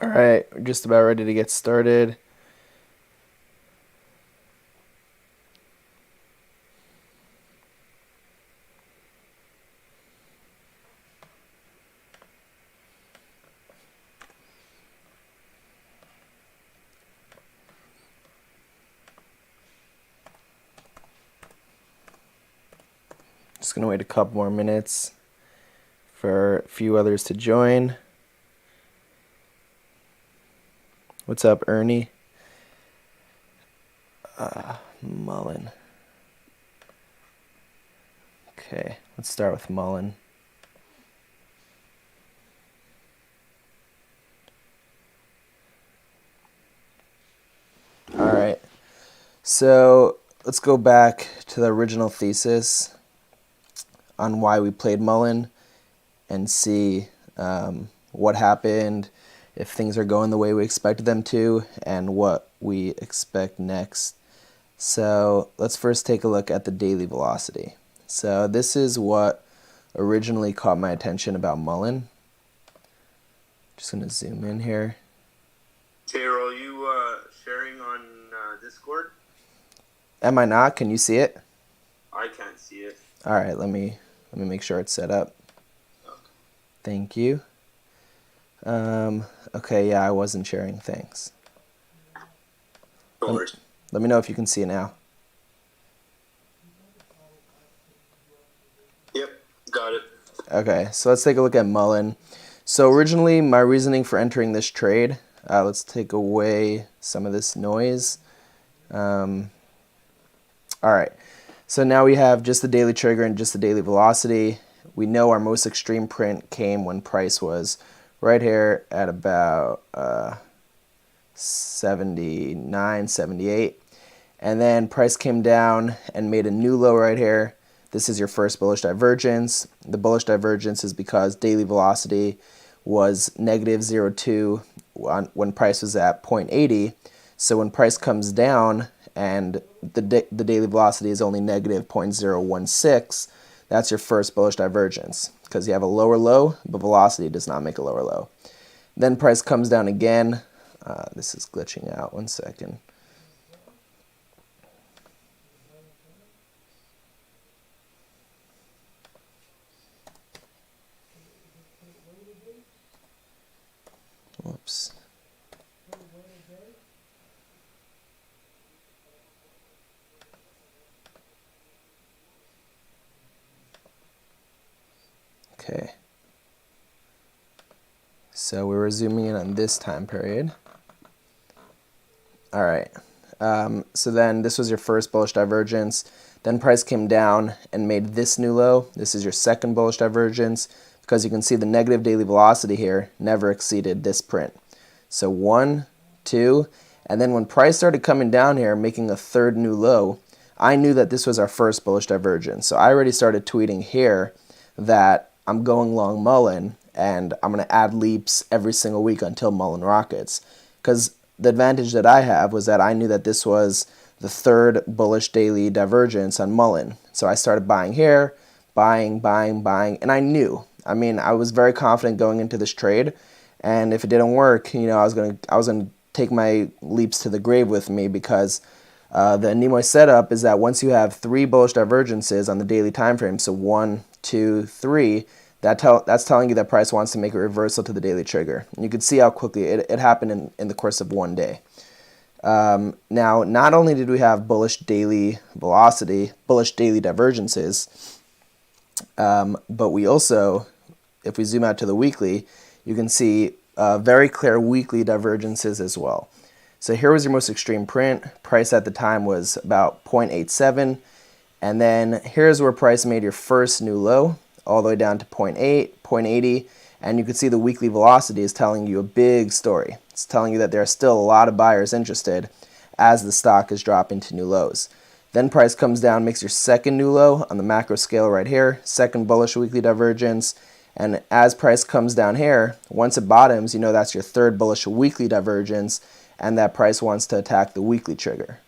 All right, we're just about ready to get started. Just gonna wait a couple more minutes for a few others to join. What's up, Ernie? Mullen. Okay, let's start with Mullen. All right, so let's go back to the original thesis on why we played Mullen and see what happened, if things are going the way we expected them to, and what we expect next. So let's first take a look at the daily velocity. So this is what originally caught my attention about Mullen. Just going to zoom in here. Taylor, are you sharing on Discord? Am I not? Can you see it? I can't see it. All right, let me make sure it's set up. Okay. Thank you. Okay, yeah, I wasn't sharing things. Don't worry. Let me know if you can see it now. Yep, got it. Okay, so let's take a look at Mullen. So originally, my reasoning for entering this trade, let's take away some of this noise. All right, so now we have just the daily trigger and just the daily velocity. We know our most extreme print came when price was right here at about 79, 78. And then price came down and made a new low right here. This is your first bullish divergence. The bullish divergence is because daily velocity was negative 0.2 when price was at 0.80. So when price comes down and the daily velocity is only negative 0.016, that's your first bullish divergence because you have a lower low, but velocity does not make a lower low. Then price comes down again. This is glitching out. 1 second. Whoops. Okay. So we were zooming in on this time period. All right. So then this was your first bullish divergence. Then price came down and made this new low. This is your second bullish divergence because you can see the negative daily velocity here never exceeded this print. So 1, 2, and then when price started coming down here, making a third new low, I knew that this was our first bullish divergence. So I already started tweeting here that I'm going long Mullen and I'm going to add leaps every single week until Mullen rockets. Because the advantage that I have was that I knew that this was the third bullish daily divergence on Mullen. So I started buying here, buying, and I knew. I mean, I was very confident going into this trade, and if it didn't work, you know, I was gonna take my leaps to the grave with me because the Nimoy setup is that once you have 3 bullish divergences on the daily time frame, so 1, 2, 3, that's telling you that price wants to make a reversal to the daily trigger. And you can see how quickly it happened in the course of one day. Now, not only did we have bullish daily velocity, bullish daily divergences, but we also, if we zoom out to the weekly, you can see very clear weekly divergences as well. So here was your most extreme print. Price at the time was about 0.87. And then here's where price made your first new low, all the way down to 0.8, 0.80, and you can see the weekly velocity is telling you a big story. It's telling you that there are still a lot of buyers interested as the stock is dropping to new lows. Then price comes down, makes your second new low on the macro scale right here, second bullish weekly divergence, and as price comes down here, once it bottoms, you know that's your third bullish weekly divergence, and that price wants to attack the weekly trigger,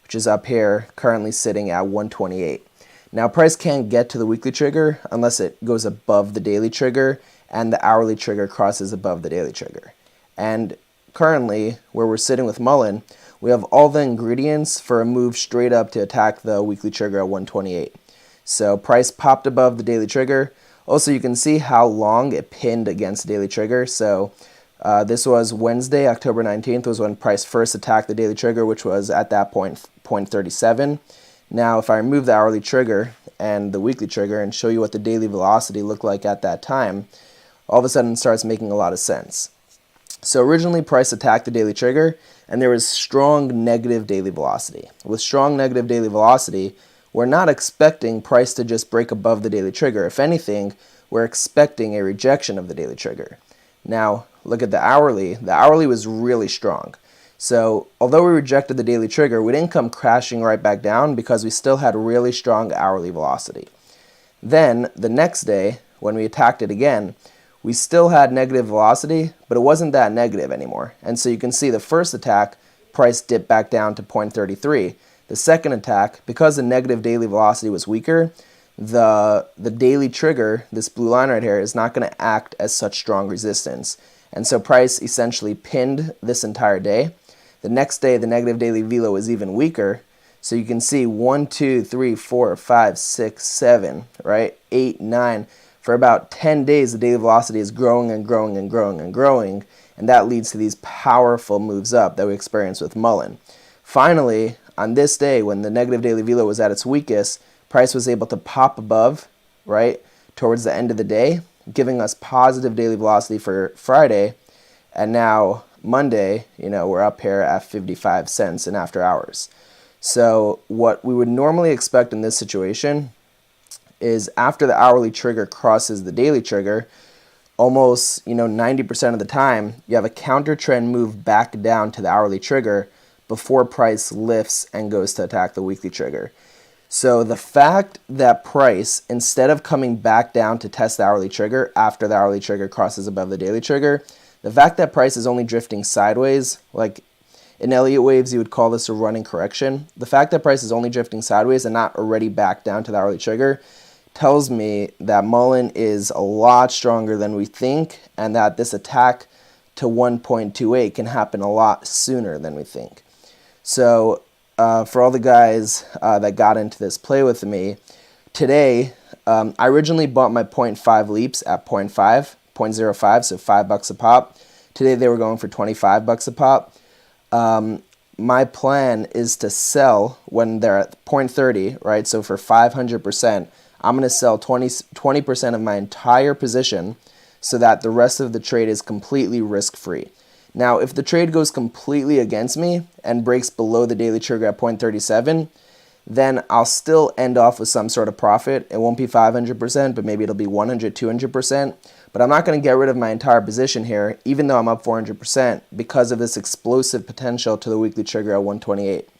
which is up here, currently sitting at 128. Now, price can't get to the weekly trigger unless it goes above the daily trigger and the hourly trigger crosses above the daily trigger. And currently, where we're sitting with Mullen, we have all the ingredients for a move straight up to attack the weekly trigger at 128. So price popped above the daily trigger. Also, you can see how long it pinned against the daily trigger. So this was Wednesday, October 19th, was when price first attacked the daily trigger, which was at that point 0.37. Now, if I remove the hourly trigger and the weekly trigger and show you what the daily velocity looked like at that time, all of a sudden it starts making a lot of sense. So originally price attacked the daily trigger and there was strong negative daily velocity. With strong negative daily velocity, we're not expecting price to just break above the daily trigger. If anything, we're expecting a rejection of the daily trigger. Now, look at the hourly. The hourly was really strong. So although we rejected the daily trigger, we didn't come crashing right back down because we still had really strong hourly velocity. Then the next day, when we attacked it again, we still had negative velocity, but it wasn't that negative anymore. And so you can see the first attack, price dipped back down to 0.33. The second attack, because the negative daily velocity was weaker, the daily trigger, this blue line right here, is not going to act as such strong resistance. And so price essentially pinned this entire day. The next day, the negative daily velo was even weaker. So you can see 1, 2, 3, 4, 5, 6, 7, right? 8, 9. For about 10 days, the daily velocity is growing and growing and growing and growing. And that leads to these powerful moves up that we experienced with Mullen. Finally, on this day, when the negative daily velo was at its weakest, price was able to pop above, right, towards the end of the day, giving us positive daily velocity for Friday. And now Monday, we're up here at 55 cents in after hours. So what we would normally expect in this situation is after the hourly trigger crosses the daily trigger, almost 90% of the time, you have a counter trend move back down to the hourly trigger before price lifts and goes to attack the weekly trigger. So the fact that price, instead of coming back down to test the hourly trigger after the hourly trigger crosses above the daily trigger, the fact that price is only drifting sideways, like in Elliott waves you would call this a running correction, the fact that price is only drifting sideways and not already back down to the hourly trigger tells me that Mullen is a lot stronger than we think and that this attack to 1.28 can happen a lot sooner than we think. So for all the guys that got into this play with me, today I originally bought my 0.5 leaps at 0.05, so $5 a pop. Today they were going for $25 a pop. My plan is to sell when they're at 0.30, right? So for 500%, I'm going to sell 20% of my entire position so that the rest of the trade is completely risk-free. Now, if the trade goes completely against me and breaks below the daily trigger at 0.37, then I'll still end off with some sort of profit. It won't be 500%, but maybe it'll be 100, 200%. But I'm not going to get rid of my entire position here, even though I'm up 400%, because of this explosive potential to the weekly trigger at 128.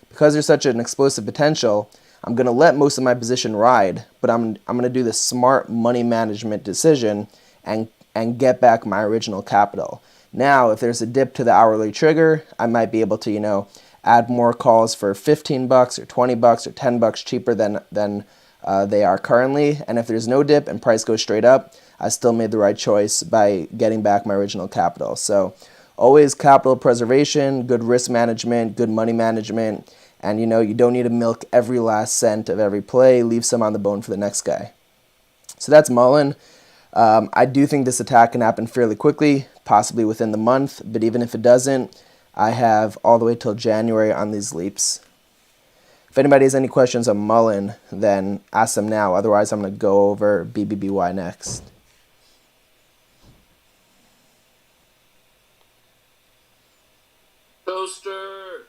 Because there's such an explosive potential, I'm going to let most of my position ride, but I'm going to do the smart money management decision and get back my original capital. Now, if there's a dip to the hourly trigger, I might be able to, add more calls for $15 or $20 or $10 cheaper than they are currently. And if there's no dip and price goes straight up, I still made the right choice by getting back my original capital. So always capital preservation, good risk management, good money management. And you don't need to milk every last cent of every play. Leave some on the bone for the next guy. So that's Mullen. I do think this attack can happen fairly quickly, possibly within the month, but even if it doesn't, I have all the way till January on these leaps. If anybody has any questions on Mullen, then ask them now. Otherwise, I'm going to go over BBBY next. Toaster!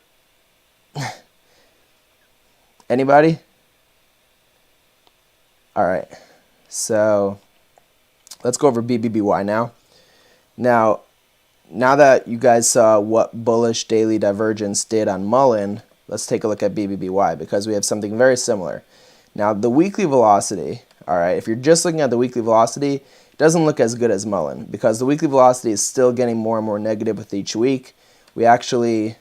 Anybody? All right. So let's go over BBBY now. Now that you guys saw what bullish daily divergence did on Mullen, let's take a look at BBBY because we have something very similar. Now, the weekly velocity, all right, if you're just looking at the weekly velocity, it doesn't look as good as Mullen because the weekly velocity is still getting more and more negative with each week. We actually,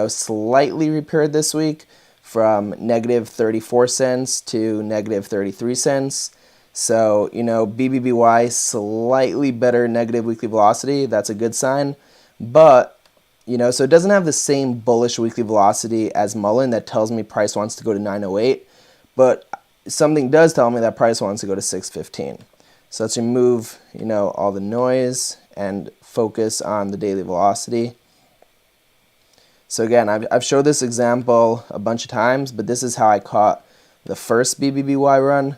slightly repaired this week from negative 34 cents to negative 33 cents. So, BBBY, slightly better negative weekly velocity. That's a good sign. But, so it doesn't have the same bullish weekly velocity as Mullen that tells me price wants to go to 908, but something does tell me that price wants to go to 615. So let's remove, all the noise and focus on the daily velocity. So again, I've showed this example a bunch of times, but this is how I caught the first BBBY run.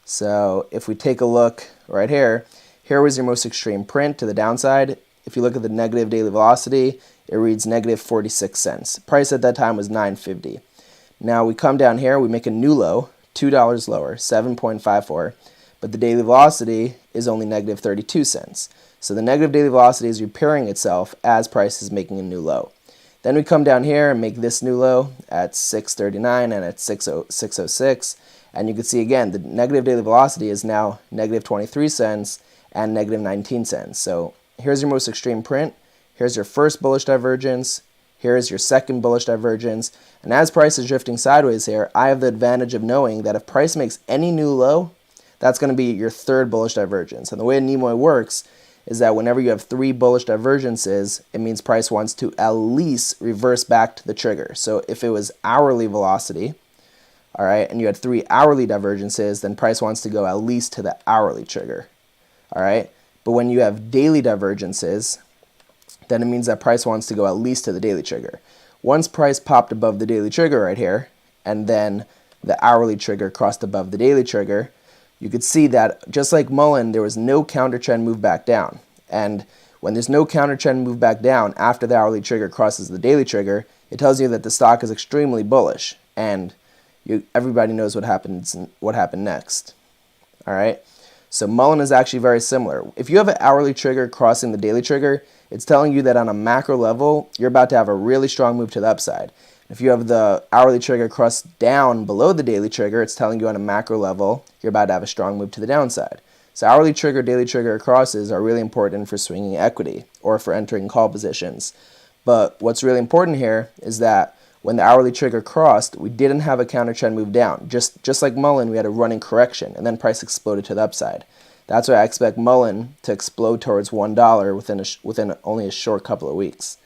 So if we take a look right here, here was your most extreme print to the downside. If you look at the negative daily velocity, it reads negative 46 cents. Price at that time was $9.50. Now we come down here, we make a new low, $2 lower, 7.54, but the daily velocity is only negative 32 cents. So the negative daily velocity is repairing itself as price is making a new low. Then we come down here and make this new low at 639 and at 606. And you can see again, the negative daily velocity is now negative 23 cents and negative 19 cents. So here's your most extreme print. Here's your first bullish divergence. Here's your second bullish divergence. And as price is drifting sideways here, I have the advantage of knowing that if price makes any new low, that's going to be your third bullish divergence. And the way a Nimoy works is that whenever you have 3 bullish divergences, it means price wants to at least reverse back to the trigger. So if it was hourly velocity, all right, and you had 3 hourly divergences, then price wants to go at least to the hourly trigger, all right? But when you have daily divergences, then it means that price wants to go at least to the daily trigger. Once price popped above the daily trigger right here, and then the hourly trigger crossed above the daily trigger, you could see that just like Mullen, there was no counter trend move back down. And when there's no counter trend move back down after the hourly trigger crosses the daily trigger, it tells you that the stock is extremely bullish. And everybody knows what happened next. All right. So Mullen is actually very similar. If you have an hourly trigger crossing the daily trigger, it's telling you that on a macro level, you're about to have a really strong move to the upside. If you have the hourly trigger cross down below the daily trigger, it's telling you on a macro level, you're about to have a strong move to the downside. So hourly trigger, daily trigger crosses are really important for swinging equity or for entering call positions. But what's really important here is that when the hourly trigger crossed, we didn't have a counter trend move down. Just like Mullen, we had a running correction, and then price exploded to the upside. That's why I expect Mullen to explode towards $1 within only a short couple of weeks.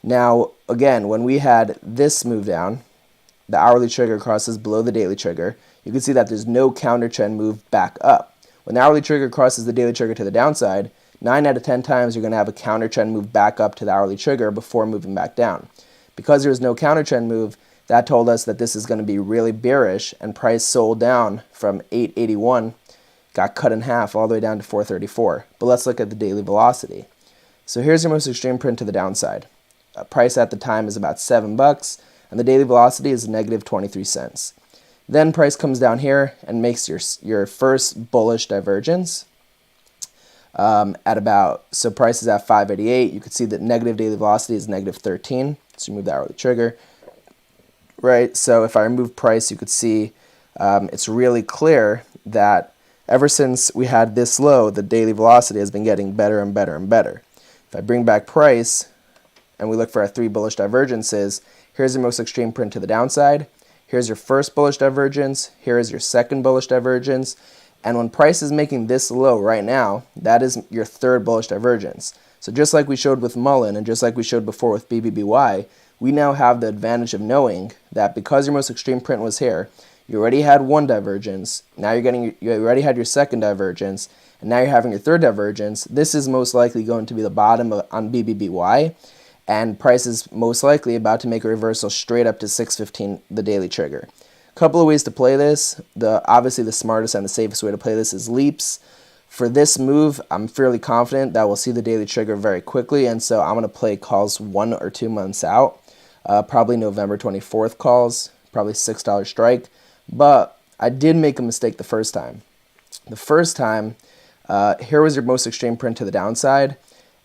Now, again, when we had this move down, the hourly trigger crosses below the daily trigger, you can see that there's no counter trend move back up. When the hourly trigger crosses the daily trigger to the downside, 9 out of 10 times you're going to have a counter trend move back up to the hourly trigger before moving back down. Because there was no counter trend move, that told us that this is going to be really bearish, and price sold down from 881, got cut in half all the way down to 434. But let's look at the daily velocity. So here's your most extreme print to the downside. Price at the time is about $7, and the daily velocity is negative 23 cents. Then price comes down here and makes your first bullish divergence so price is at 588. You can see that negative daily velocity is negative 13. So remove the hourly trigger, right? So if I remove price, you could see it's really clear that ever since we had this low, the daily velocity has been getting better and better and better. If I bring back price and we look for our 3 bullish divergences, here's your most extreme print to the downside. Here's your first bullish divergence. Here is your second bullish divergence. And when price is making this low right now, that is your third bullish divergence. So just like we showed with Mullen and just like we showed before with BBBY, we now have the advantage of knowing that because your most extreme print was here, you already had 1 divergence, now you already had your second divergence, and now you're having your third divergence. This is most likely going to be the bottom on BBBY, and price is most likely about to make a reversal straight up to 615, the daily trigger. A couple of ways to play this. Obviously the smartest and the safest way to play this is leaps. For this move, I'm fairly confident that we'll see the daily trigger very quickly, and so I'm going to play calls 1 or 2 months out, probably November 24th calls, probably $6 strike. But I did make a mistake the first time. The first time, here was your most extreme print to the downside,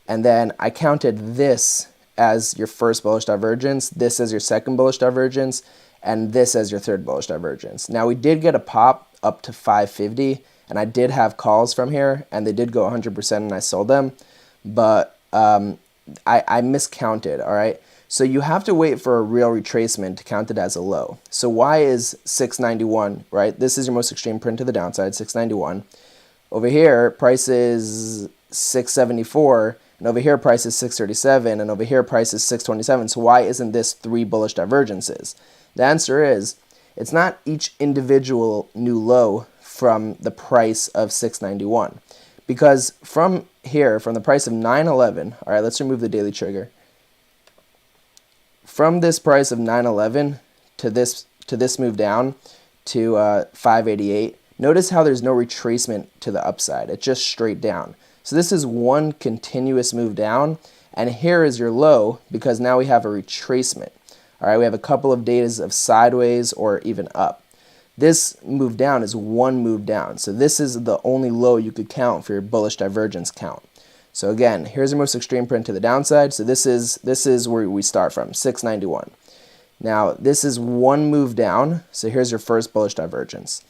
and then I counted this as your first bullish divergence, this as your second bullish divergence, and this as your third bullish divergence. Now we did get a pop up to 550, and I did have calls from here, and they did go 100% and I sold them, but I miscounted, all right? So you have to wait for a real retracement to count it as a low. So why is 691, right? This is your most extreme print to the downside, 691. Over here, price is 674, and over here price is 637, and over here price is 627. So why isn't this 3 bullish divergences? The answer is it's not each individual new low from the price of 691, because from here, from the price of 911, all right, let's remove the daily trigger. From this price of 911 to this move down to 588, notice how there's no retracement to the upside. It's just straight down. So this is one continuous move down, and here is your low because now we have a retracement. All right, we have a couple of days of sideways or even up. This move down is one move down. So this is the only low you could count for your bullish divergence count. So again, here's your most extreme print to the downside. So this is where we start from, 691. Now this is one move down. So here's your first bullish divergence.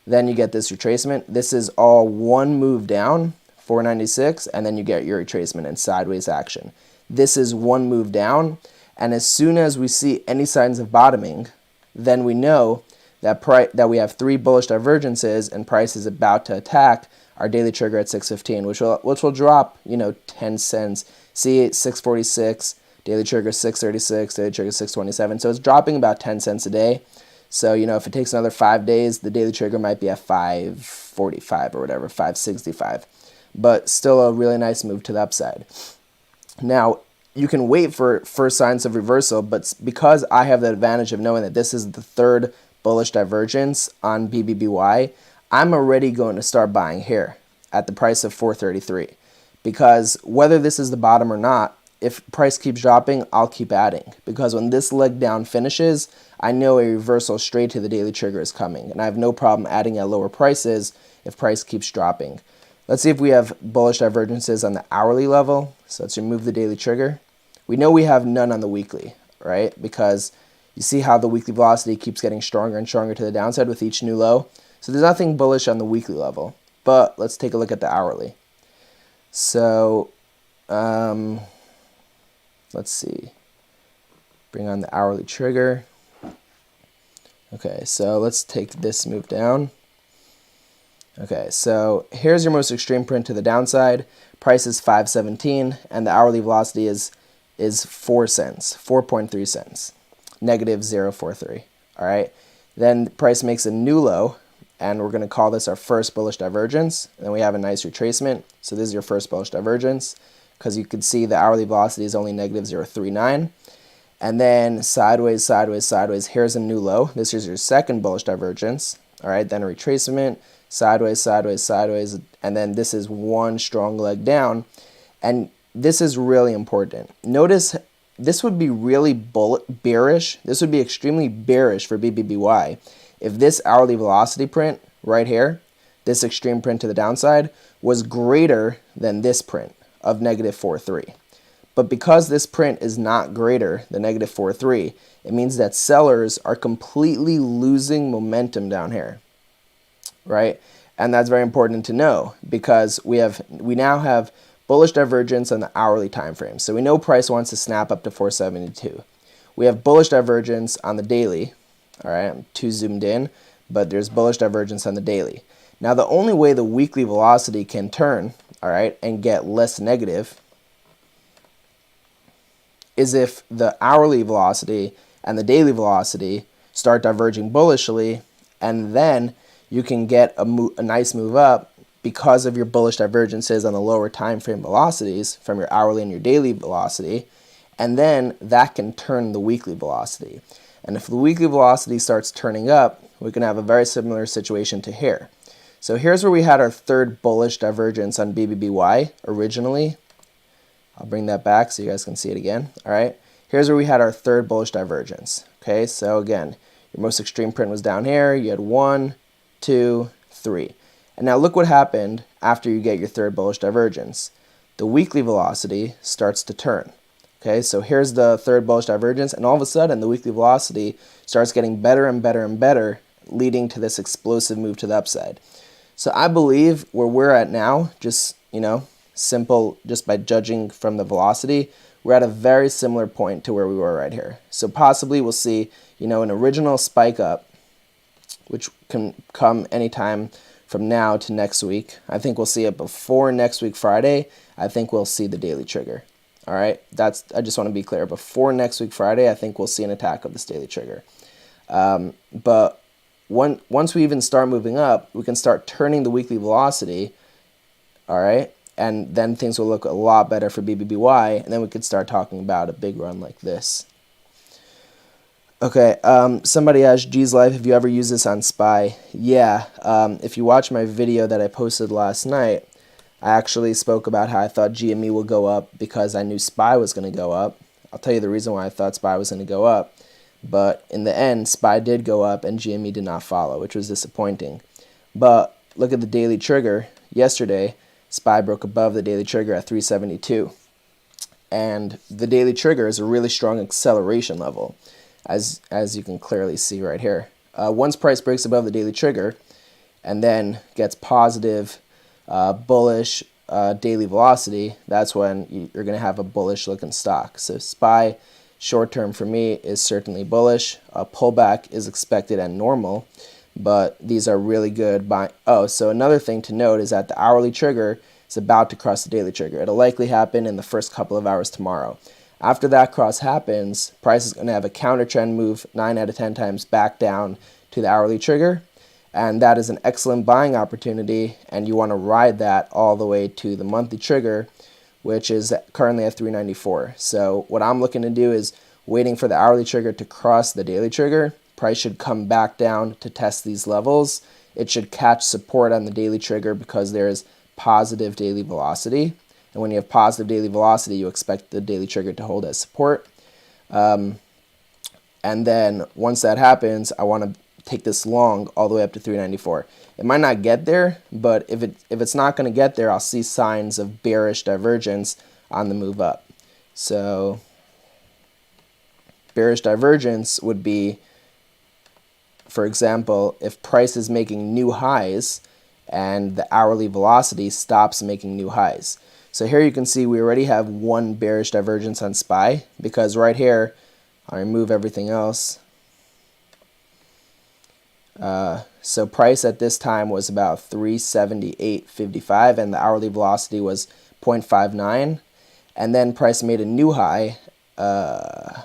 Then you get this retracement. This is all one move down, 496, and then you get your retracement and sideways action. This is one move down, and as soon as we see any signs of bottoming, then we know that we have 3 bullish divergences and price is about to attack our daily trigger at 615, which will drop, 10 cents. See, 646, daily trigger 636, daily trigger 627. So it's dropping about 10 cents a day. So, if it takes another 5 days, the daily trigger might be at 545 or whatever, 565. But still a really nice move to the upside. Now, you can wait for first signs of reversal, but because I have the advantage of knowing that this is the 3rd bullish divergence on BBBY, I'm already going to start buying here at the price of 433. Because whether this is the bottom or not, if price keeps dropping, I'll keep adding. Because when this leg down finishes, I know a reversal straight to the daily trigger is coming. And I have no problem adding at lower prices if price keeps dropping. Let's see if we have bullish divergences on the hourly level. So let's remove the daily trigger. We know we have none on the weekly, right? Because you see how the weekly velocity keeps getting stronger and stronger to the downside with each new low. So there's nothing bullish on the weekly level. But let's take a look at the hourly. So let's see. Bring on the hourly trigger. Okay, so let's take this move down. Okay, so here's your most extreme print to the downside. Price is 517, and the hourly velocity is 4 cents, 4.3 cents, negative 0.43. All right, then price makes a new low, and we're going to call this our first bullish divergence. And then we have a nice retracement. So this is your first bullish divergence, because you can see the hourly velocity is only negative 0.39. And then sideways, sideways, sideways, here's a new low. This is your second bullish divergence. All right, then a retracement, sideways, sideways, sideways, and then this is one strong leg down. And this is really important. Notice this would be really bearish. This would be extremely bearish for BBBY if this hourly velocity print right here, this extreme print to the downside, was greater than this print of negative 4.3. But because this print is not greater than negative 4.3, it means that sellers are completely losing momentum down here, right? And that's very important to know because we now have bullish divergence on the hourly time frame. So we know price wants to snap up to 472. We have bullish divergence on the daily. All right, I'm too zoomed in, but there's bullish divergence on the daily. Now the only way the weekly velocity can turn, all right, and get less negative is if the hourly velocity and the daily velocity start diverging bullishly, and then you can get a nice move up because of your bullish divergences on the lower time frame velocities from your hourly and your daily velocity, and then that can turn the weekly velocity. And if the weekly velocity starts turning up, we can have a very similar situation to here. So here's where we had our 3rd bullish divergence on BBBY originally. I'll bring that back so you guys can see it again. All right, here's where we had our 3rd bullish divergence. Okay, so again, your most extreme print was down here. You had 1, 2, 3. And now look what happened after you get your 3rd bullish divergence. The weekly velocity starts to turn. Okay, so here's the 3rd bullish divergence, and all of a sudden the weekly velocity starts getting better and better and better, leading to this explosive move to the upside. So I believe where we're at now, just simple, just by judging from the velocity, we're at a very similar point to where we were right here. So possibly we'll see, an original spike up, which can come anytime from now to next week. I think we'll see it before next week Friday. I think we'll see the daily trigger. All right, I just want to be clear. Before next week Friday, I think we'll see an attack of this daily trigger. But once we even start moving up, we can start turning the weekly velocity. All right, and then things will look a lot better for BBBY, and then we could start talking about a big run like this. Okay, somebody asked, G's Life, have you ever used this on SPY? Yeah, if you watch my video that I posted last night, I actually spoke about how I thought GME would go up because I knew SPY was going to go up. I'll tell you the reason why I thought SPY was going to go up, but in the end, SPY did go up and GME did not follow, which was disappointing. But look at the daily trigger. Yesterday, SPY broke above the daily trigger at 372. And the daily trigger is a really strong acceleration level, as you can clearly see right here. Once price breaks above the daily trigger and then gets positive, bullish daily velocity, that's when you're going to have a bullish looking stock. So SPY short term for me is certainly bullish. A pullback is expected and normal, but these are really good. So another thing to note is that the hourly trigger is about to cross the daily trigger. It'll likely happen in the first couple of hours tomorrow. After that cross happens, price is going to have a counter trend move 9 out of 10 times back down to the hourly trigger, and that is an excellent buying opportunity, and you want to ride that all the way to the monthly trigger, which is currently at 394. So what I'm looking to do is waiting for the hourly trigger to cross the daily trigger. Price should come back down to test these levels. It should catch support on the daily trigger because there is positive daily velocity. And when you have positive daily velocity, you expect the daily trigger to hold as support. And then once that happens, I want to take this long all the way up to 394. It might not get there, but if it's not going to get there, I'll see signs of bearish divergence on the move up. So bearish divergence would be, for example, if price is making new highs and the hourly velocity stops making new highs. So here you can see we already have one bearish divergence on SPY, because right here, I'll remove everything else. So price at this time was about 378.55 and the hourly velocity was 0.59, and then price made a new high. Oh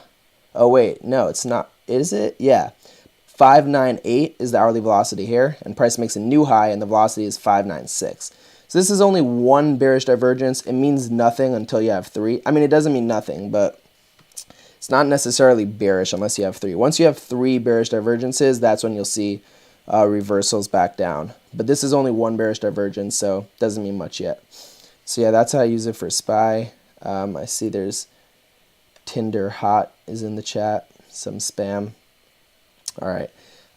wait, no, it's not. Is it? Yeah. 598 is the hourly velocity here, and price makes a new high and the velocity is 596. So this is only one bearish divergence. It means nothing until you have three. I mean, it doesn't mean nothing, but it's not necessarily bearish unless you have three. Once you have three bearish divergences, that's when you'll see reversals back down. But this is only one bearish divergence, so it doesn't mean much yet. So yeah, that's how I use it for SPY. I see there's Tinder Hot is in the chat, some spam. All right,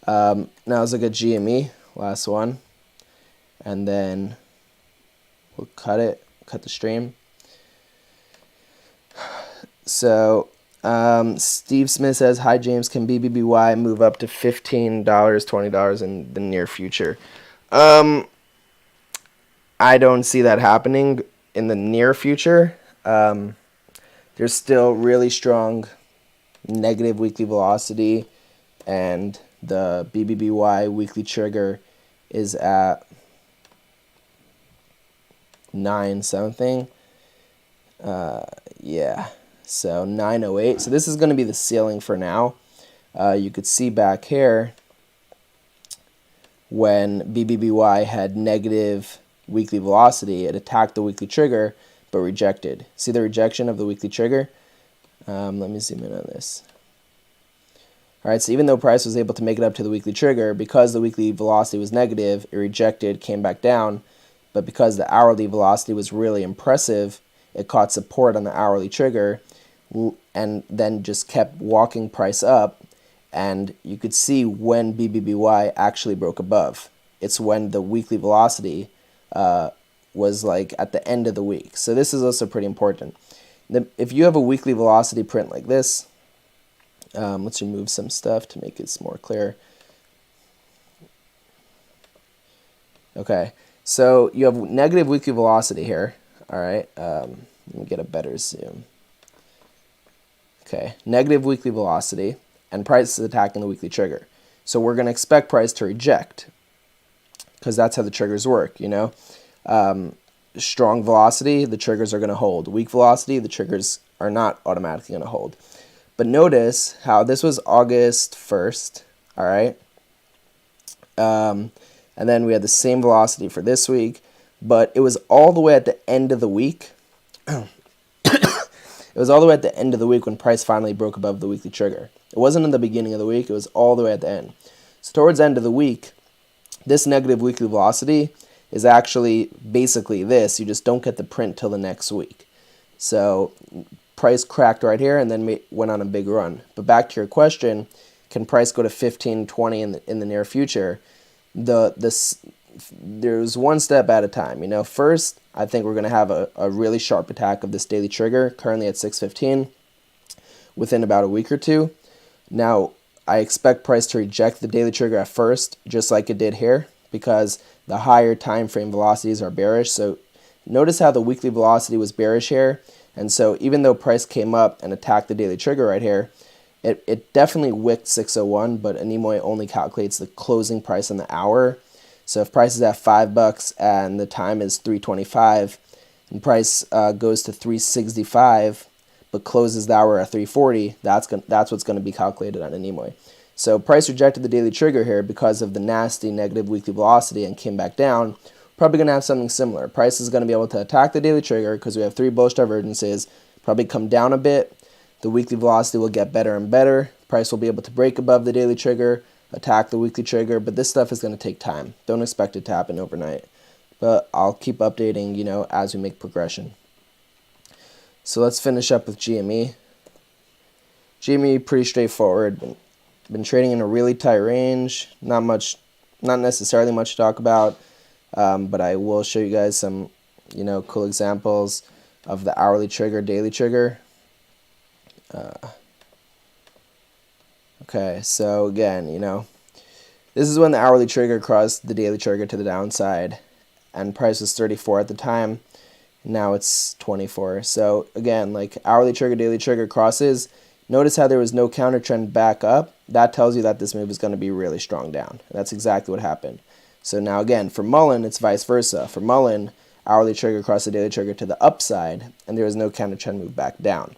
now let's look at GME, last one, and then we'll cut the stream. So Steve Smith says, hi James, can BBBY move up to $15, $20 in the near future? I don't see that happening in the near future. There's still really strong negative weekly velocity, and the BBBY weekly trigger is at 9 something. Yeah, so 908. So this is going to be the ceiling for now. You could see back here when BBBY had negative weekly velocity, it attacked the weekly trigger but rejected. See the rejection of the weekly trigger? Let me zoom in on this. All right, so even though price was able to make it up to the weekly trigger, because the weekly velocity was negative, it rejected, came back down. But because the hourly velocity was really impressive, it caught support on the hourly trigger and then just kept walking price up. And you could see when BBBY actually broke above. It's when the weekly velocity was like at the end of the week. So this is also pretty important. If you have a weekly velocity print like this, let's remove some stuff to make it more clear. Okay, so you have negative weekly velocity here. All right, let me get a better zoom. Okay, negative weekly velocity, and price is attacking the weekly trigger. So we're going to expect price to reject. because that's how the triggers work, strong velocity, the triggers are going to hold. Weak velocity, the triggers are not automatically going to hold. But notice how this was August 1st, all right? And then we had the same velocity for this week, but it was all the way at the end of the week. It was all the way at the end of the week when price finally broke above the weekly trigger. It wasn't in the beginning of the week, it was all the way at the end. So towards the end of the week, this negative weekly velocity is actually basically this. You just don't get the print till the next week. So price cracked right here and then went on a big run. But back to your question, can price go to 15, 20 in the near future? There's one step at a time. First, I think we're going to have a really sharp attack of this daily trigger, currently at 615, within about a week or two. Now, I expect price to reject the daily trigger at first, just like it did here, because the higher time frame velocities are bearish. So notice how the weekly velocity was bearish here. And so even though price came up and attacked the daily trigger right here, it definitely wicked 601, but Animoy only calculates the closing price on the hour. So if price is at $5 and the time is 325, and price goes to 365, but closes the hour at 340, that's what's going to be calculated on Animoy. So price rejected the daily trigger here because of the nasty negative weekly velocity and came back down. Probably going to have something similar. Price is going to be able to attack the daily trigger because we have 3 bullish divergences, probably come down a bit. The weekly velocity will get better and better. Price will be able to break above the daily trigger, attack the weekly trigger, but this stuff is going to take time. Don't expect it to happen overnight. But I'll keep updating, as we make progression. So let's finish up with GME. GME, pretty straightforward. Been trading in a really tight range. Not necessarily much to talk about, but I will show you guys some, cool examples of the hourly trigger, daily trigger. Okay, so again, this is when the hourly trigger crossed the daily trigger to the downside, and price was 34 at the time. Now it's 24. So again, like hourly trigger, daily trigger crosses. Notice how there was no counter trend back up. That tells you that this move is going to be really strong down. And that's exactly what happened. So now again, for Mullen, it's vice versa. For Mullen, hourly trigger crossed the daily trigger to the upside, and there was no counter trend move back down.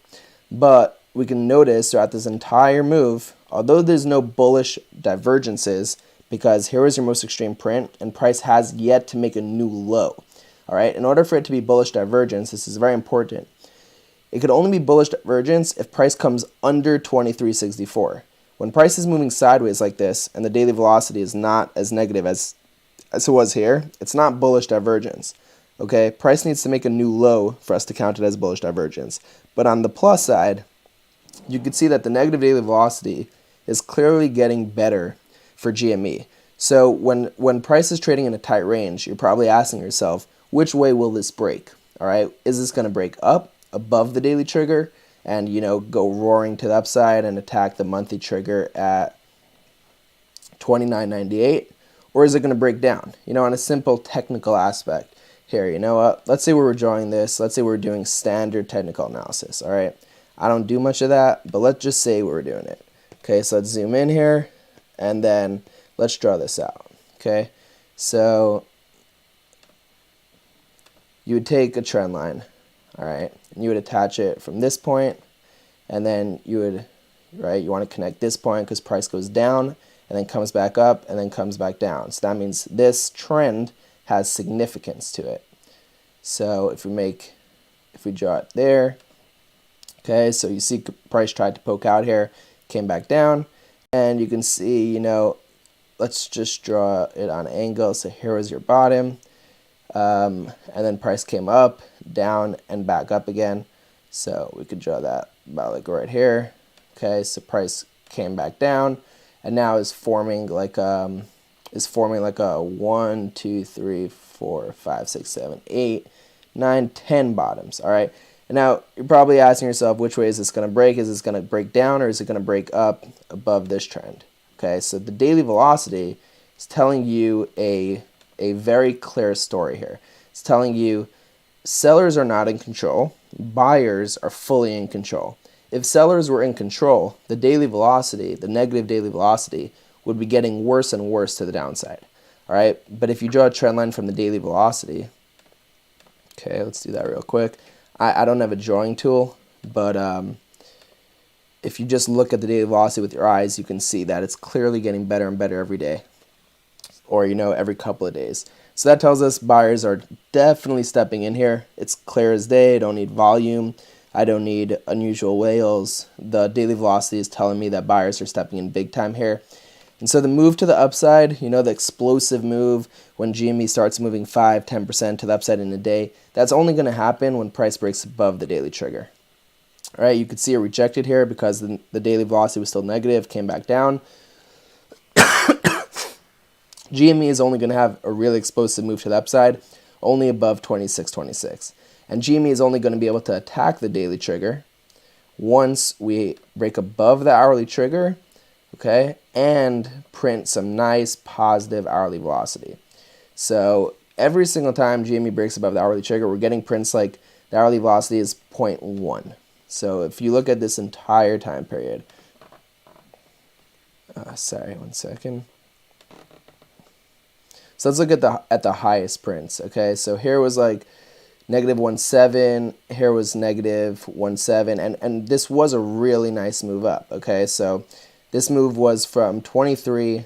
But we can notice throughout this entire move, although there's no bullish divergences, because here was your most extreme print, and price has yet to make a new low. All right, in order for it to be bullish divergence, this is very important. It could only be bullish divergence if price comes under 2364. When price is moving sideways like this, and the daily velocity is not as negative as it was here, it's not bullish divergence. Okay, price needs to make a new low for us to count it as bullish divergence. But on the plus side, you can see that the negative daily velocity is clearly getting better for GME. So when price is trading in a tight range, you're probably asking yourself, which way will this break? All right, is this going to break up above the daily trigger and go roaring to the upside and attack the monthly trigger at 29.98, or is it going to break down? On a simple technical aspect here, let's say we were drawing this. Let's say we're doing standard technical analysis. All right, I don't do much of that, but let's just say we're doing it. Okay, so let's zoom in here, and then let's draw this out. Okay, so you would take a trend line, all right, and you would attach it from this point, and then you would, you want to connect this point because price goes down and then comes back up and then comes back down. So that means this trend has significance to it. So if we draw it there, okay, so you see price tried to poke out here, came back down, and you can see, let's just draw it on angle. So here was your bottom, and then price came up, down, and back up again. So we could draw that about like right here. Okay, so price came back down, and now is forming like a 1, 2, 3, 4, 5, 6, 7, 8, 9, 10 bottoms. All right. And now you're probably asking yourself, which way is this going to break? Is this going to break down, or is it going to break up above this trend? Okay, so the daily velocity is telling you a very clear story here. It's telling you sellers are not in control, buyers are fully in control. If sellers were in control, the daily velocity, the negative daily velocity, would be getting worse and worse to the downside. All right, but if you draw a trend line from the daily velocity, okay, let's do that real quick. I don't have a drawing tool, but if you just look at the daily velocity with your eyes, you can see that it's clearly getting better and better every day, or every couple of days. So that tells us buyers are definitely stepping in here. It's clear as day. I don't need volume. I don't need unusual whales. The daily velocity is telling me that buyers are stepping in big time here. And so the move to the upside, the explosive move when GME starts moving 5-10% to the upside in a day, that's only going to happen when price breaks above the daily trigger. All right, you could see it rejected here because the daily velocity was still negative, came back down. GME is only going to have a really explosive move to the upside, only above 26.26. And GME is only going to be able to attack the daily trigger once we break above the hourly trigger, okay, and print some nice positive hourly velocity. So every single time GME breaks above the hourly trigger, we're getting prints like the hourly velocity is 0.1. So if you look at this entire time period, sorry, one second. So let's look at the highest prints. Okay, so here was like -1.7, here was -1.7, and this was a really nice move up. Okay, so this move was from 23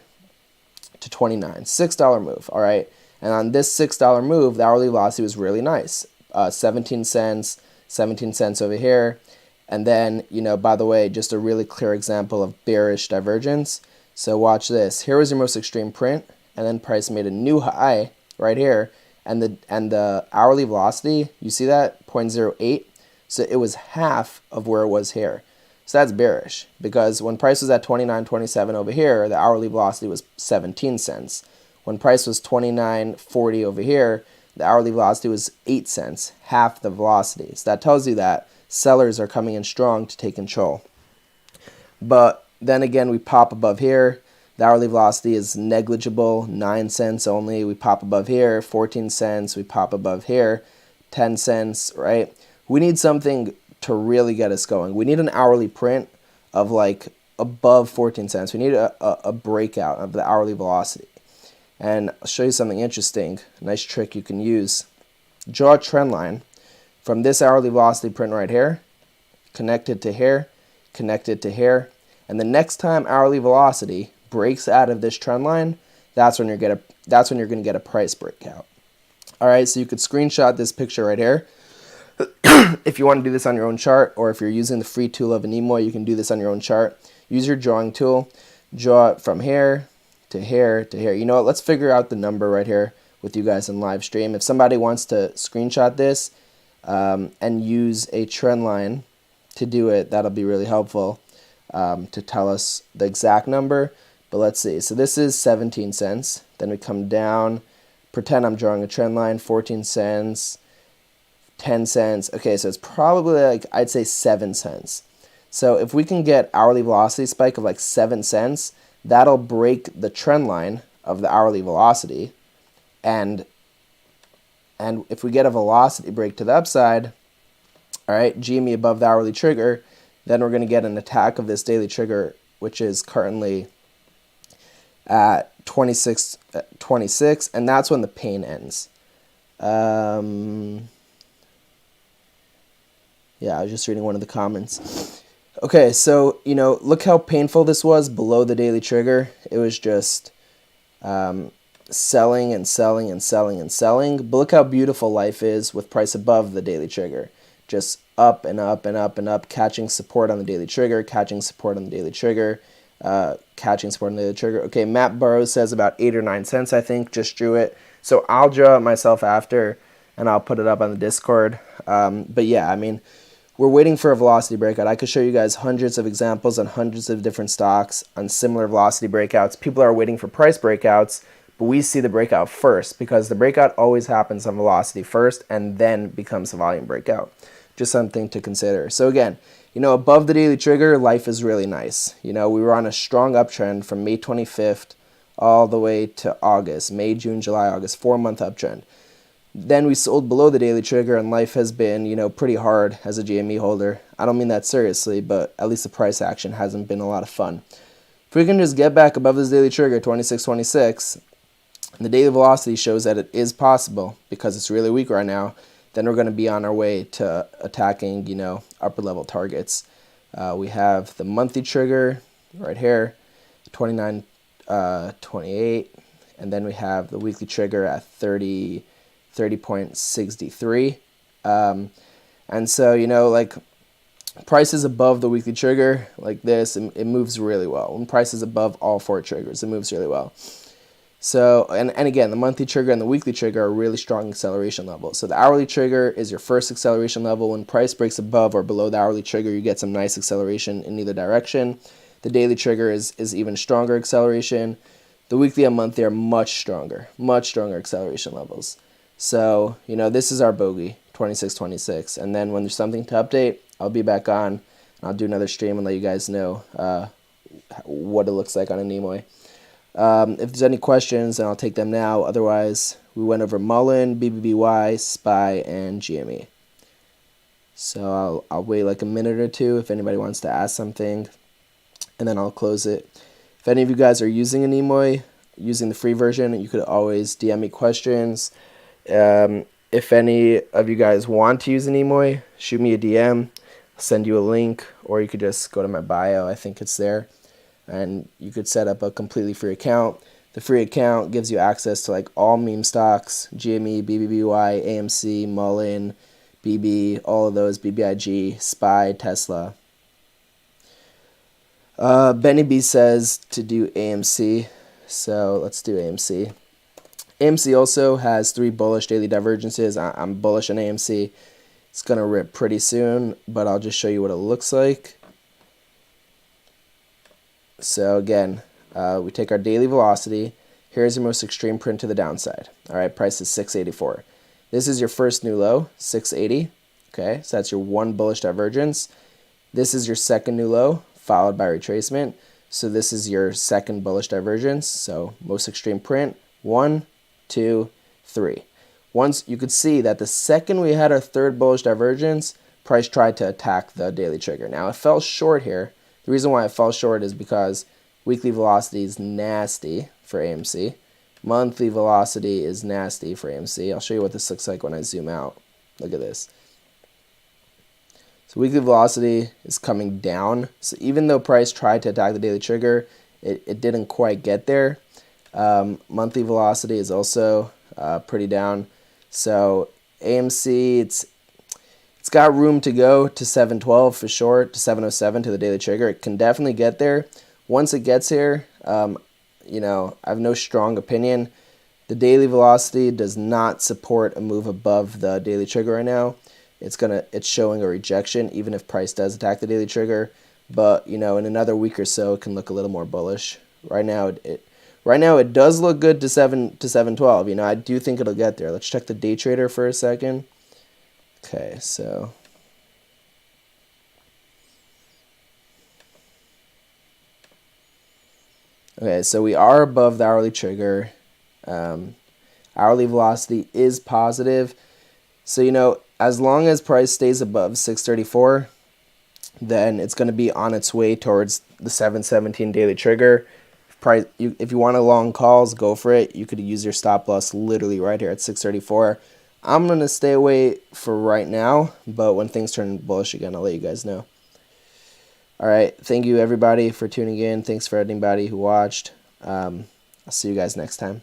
to 29, $6 move. All right, and on this $6 move, the hourly velocity was really nice, 17 cents, 17 cents over here. And then, by the way, just a really clear example of bearish divergence. So watch this. Here was your most extreme print, and then price made a new high right here, and the hourly velocity, you see that, 0.08? So it was half of where it was here. So that's bearish, because when price was at 29.27 over here, the hourly velocity was 17 cents. When price was 29.40 over here, the hourly velocity was 8 cents, half the velocity. So that tells you that sellers are coming in strong to take control. But then again, we pop above here. The hourly velocity is negligible, 9 cents only. We pop above here, 14 cents. We pop above here, 10 cents, right? We need something to really get us going. We need an hourly print of like above 14 cents. We need a breakout of the hourly velocity. And I'll show you something interesting, a nice trick you can use. Draw a trend line from this hourly velocity print right here, connected to here, connected to here, and the next time hourly velocity breaks out of this trend line, that's when you're going to get a price breakout. All right, so you could screenshot this picture right here. If you want to do this on your own chart, or if you're using the free tool of Anemo, you can do this on your own chart. Use your drawing tool, draw it from here to here to here. You know what? Let's figure out the number right here with you guys in live stream. If somebody wants to screenshot this and use a trend line to do it, that'll be really helpful to tell us the exact number. But let's see. So this is 17 cents. Then we come down, pretend I'm drawing a trend line, 14 cents, 10 cents. Okay, so it's probably like, I'd say 7 cents. So if we can get hourly velocity spike of like 7 cents, that'll break the trend line of the hourly velocity. And if we get a velocity break to the upside, all right, GME above the hourly trigger, then we're going to get an attack of this daily trigger, which is currently at 26.26, and that's when the pain ends. Yeah, I was just reading one of the comments. Okay, so, look how painful this was below the daily trigger. It was just selling and selling and selling and selling. But look how beautiful life is with price above the daily trigger. Just up and up and up and up, catching support on the daily trigger, catching support on the daily trigger, catching support on the daily trigger. Okay, Matt Burrows says about 8 or 9 cents, I think, just drew it. So I'll draw it myself after, and I'll put it up on the Discord. But yeah, I mean, we're waiting for a velocity breakout. I could show you guys hundreds of examples on hundreds of different stocks on similar velocity breakouts. People are waiting for price breakouts, but we see the breakout first because the breakout always happens on velocity first and then becomes a volume breakout. Just something to consider. So again, above the daily trigger, life is really nice. We were on a strong uptrend from May 25th all the way to August, May, June, July, August, 4-month uptrend. Then we sold below the daily trigger, and life has been, pretty hard as a GME holder. I don't mean that seriously, but at least the price action hasn't been a lot of fun. If we can just get back above this daily trigger, 26.26, and the daily velocity shows that it is possible because it's really weak right now, then we're going to be on our way to attacking, upper level targets. We have the monthly trigger right here, 29.28, and then we have the weekly trigger at 30.63. And so, like price is above the weekly trigger like this, it moves really well. When price is above all 4 triggers, it moves really well. So, and again, the monthly trigger and the weekly trigger are really strong acceleration levels. So the hourly trigger is your first acceleration level. When price breaks above or below the hourly trigger, you get some nice acceleration in either direction. The daily trigger is even stronger acceleration. The weekly and monthly are much stronger acceleration levels. So, this is our bogey, 26.26. And then when there's something to update, I'll be back on, and I'll do another stream and let you guys know what it looks like on a Nimoy. If there's any questions, then I'll take them now. Otherwise, we went over Mullen, BBBY, SPY, and GME. So I'll wait like a minute or two if anybody wants to ask something, and then I'll close it. If any of you guys are using a Nimoy, using the free version, you could always DM me questions. If any of you guys want to use a Nimoy, shoot me a DM. I'll send you a link, or you could just go to my bio. I think it's there. And you could set up a completely free account. The free account gives you access to like all meme stocks, GME, BBBY, AMC, Mullen, BB, all of those, BBIG, SPY, Tesla. Benny B says to do AMC, so let's do AMC. AMC also has 3 bullish daily divergences. I'm bullish on AMC. It's going to rip pretty soon, but I'll just show you what it looks like. So again, we take our daily velocity. Here's your most extreme print to the downside. All right, price is 684. This is your first new low, 680. Okay, so that's your 1 bullish divergence. This is your second new low, followed by retracement. So this is your second bullish divergence. So most extreme print, 1, 2, 3. Once you could see that the second we had our third bullish divergence, price tried to attack the daily trigger. Now it fell short here. The reason why it fell short is because weekly velocity is nasty for AMC. Monthly velocity is nasty for AMC. I'll show you what this looks like when I zoom out. Look at this. So weekly velocity is coming down. So even though price tried to attack the daily trigger, it didn't quite get there. Monthly velocity is also pretty down. So AMC, it's got room to go to 712 for sure, to 707 to the daily trigger. It can definitely get there. Once it gets here, I have no strong opinion. The daily velocity does not support a move above the daily trigger right now. It's showing a rejection, even if price does attack the daily trigger. But in another week or so, it can look a little more bullish. Right now, it does look good to 712. I do think it'll get there. Let's check the day trader for a second. Okay, so we are above the hourly trigger. Hourly velocity is positive. So, as long as price stays above 634, then it's going to be on its way towards the 717 daily trigger. If you want a long calls, go for it. You could use your stop loss literally right here at 634. I'm going to stay away for right now, but when things turn bullish again, I'll let you guys know. All right, thank you everybody for tuning in. Thanks for anybody who watched. I'll see you guys next time.